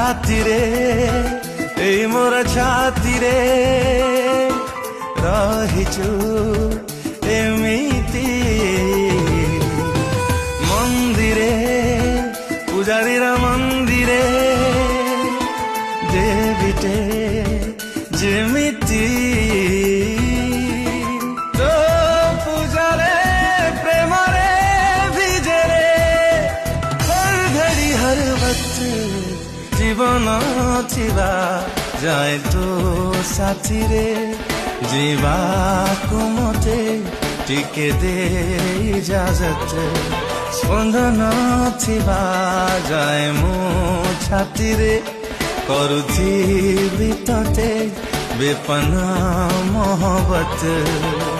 ରାତିରେ ଏଇ ମୋର ଛାତିରେ ରହିଛୁ ଏମିତି ମନ୍ଦିରେ ପୂଜାରୀର ମନ୍ଦିରେ ଦେବୀଟେ ଯେମିତି ତୋ ପୂଜାରେ ପ୍ରେମରେ ଭିଜରେ ହର ଘଡ଼ି ହର वक्त जीवन थिबा जाए तो साथी रे जीवाको मते टिके दे इजाजत स्पंदन थिबा जाए मो छाती रे करुथी तते बेपना मोहब्बत।